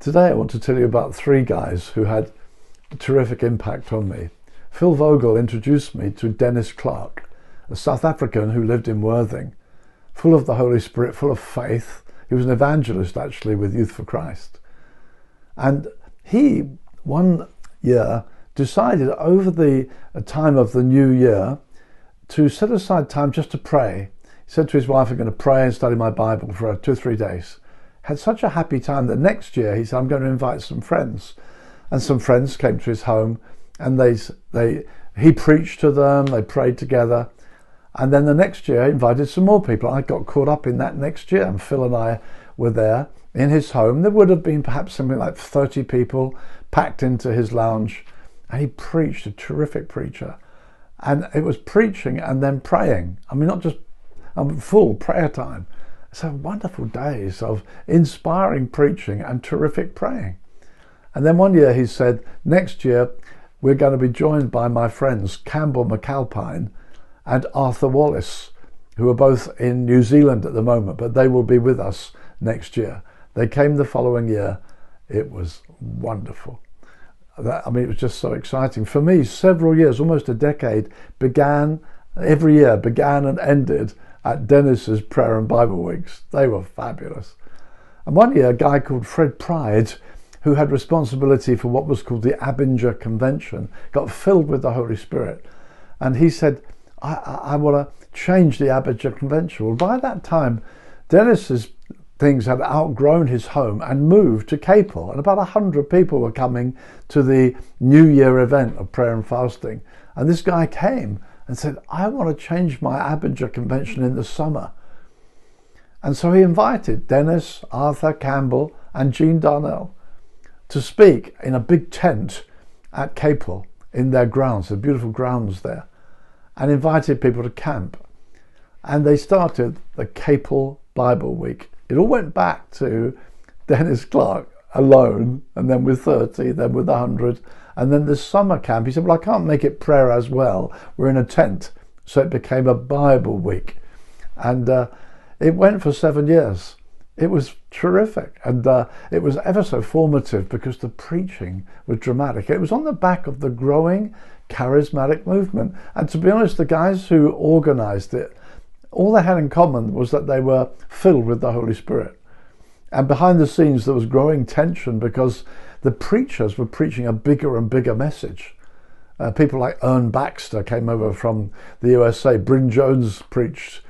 Today I want to tell you about three guys who had a terrific impact on me. Phil Vogel introduced me to Dennis Clark, a South African who lived in Worthing, full of the Holy Spirit, full of faith. He was an evangelist actually with Youth for Christ. And he, one year, decided over the time of the new year to set aside time just to pray. He said to his wife, "I'm going to pray and study my Bible for 2 or 3 days." Had such a happy time that next year he said, "I'm going to invite some friends." And some friends came to his home and he preached to them, they prayed together. And then the next year he invited some more people. I got caught up in that next year, and Phil and I were there in his home. There would have been perhaps something like 30 people packed into his lounge. And he preached, a terrific preacher. And it was preaching and then praying. I mean, not just full prayer time. So wonderful days of inspiring preaching and terrific praying. And then one year he said, next year we're going to be joined by my friends Campbell McAlpine and Arthur Wallace, who are both in New Zealand at the moment, but they will be with us next year. They came the following year. It was wonderful. I mean, it was just so exciting. For me, several years, almost a decade, every year began and ended at Dennis's prayer and Bible weeks. They were fabulous. And one year, a guy called Fred Pride, who had responsibility for what was called the Abinger Convention, got filled with the Holy Spirit. And he said, I want to change the Abinger Convention. Well, by that time, Dennis's things had outgrown his home and moved to Capel. And about 100 people were coming to the New Year event of prayer and fasting. And this guy came and said, "I want to change my Abinger Convention in the summer." And so he invited Dennis, Arthur, Campbell and Jean Darnell to speak in a big tent at Capel in their grounds, the beautiful grounds there, and invited people to camp. And they started the Capel Bible Week. It all went back to Dennis Clark alone, and then with 30, then with 100. And then the summer camp, he said, "Well, I can't make it prayer as well. We're in a tent." So it became a Bible week. And it went for 7 years. It was terrific. And it was ever so formative because the preaching was dramatic. It was on the back of the growing charismatic movement. And to be honest, the guys who organized it, all they had in common was that they were filled with the Holy Spirit. And behind the scenes, there was growing tension because the preachers were preaching a bigger and bigger message. People like Ern Baxter came over from the USA. Bryn Jones preached.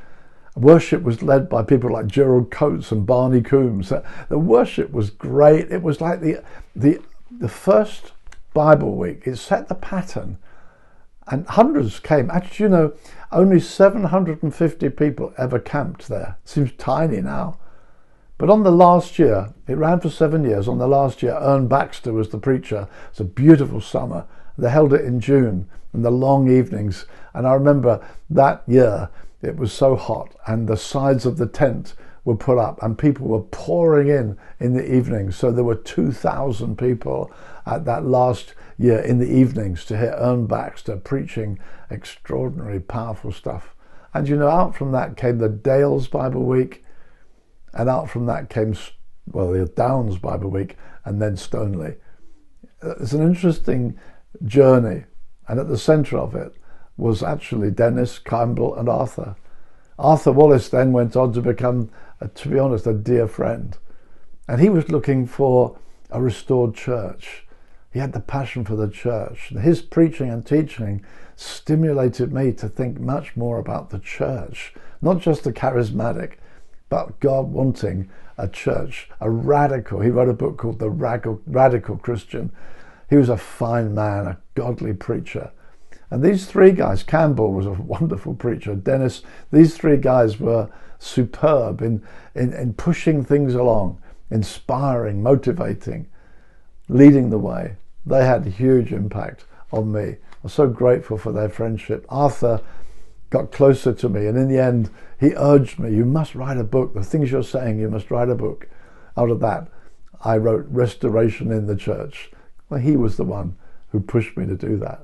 Worship was led by people like Gerald Coates and Barney Coombs. The worship was great. It was like the first Bible week. It set the pattern. And hundreds came. Actually, you know, only 750 people ever camped there. Seems tiny now. But on the last year, it ran for 7 years. On the last year, Ern Baxter was the preacher. It's a beautiful summer. They held it in June in the long evenings. And I remember that year, it was so hot and the sides of the tent were put up and people were pouring in the evenings. So there were 2,000 people at that last year in the evenings to hear Ern Baxter preaching extraordinary, powerful stuff. And you know, out from that came the Dales Bible Week, and out from that came, well, the Downs Bible Week, and then Stoneleigh. It's an interesting journey, and at the centre of it was actually Dennis, Campbell and Arthur. Arthur Wallace then went on to become, to be honest, a dear friend. And he was looking for a restored church. He had the passion for the church. His preaching and teaching stimulated me to think much more about the church, not just the charismatic, but God wanting a church, a radical. He wrote a book called The Radical Christian. He was a fine man, a godly preacher. And these three guys, Campbell was a wonderful preacher, Dennis, these three guys were superb in pushing things along, inspiring, motivating, leading the way. They had a huge impact on me. I'm so grateful for their friendship. Arthur got closer to me, and in the end, he urged me, "You must write a book. The things you're saying, you must write a book." Out of that, I wrote Restoration in the Church. Well, he was the one who pushed me to do that.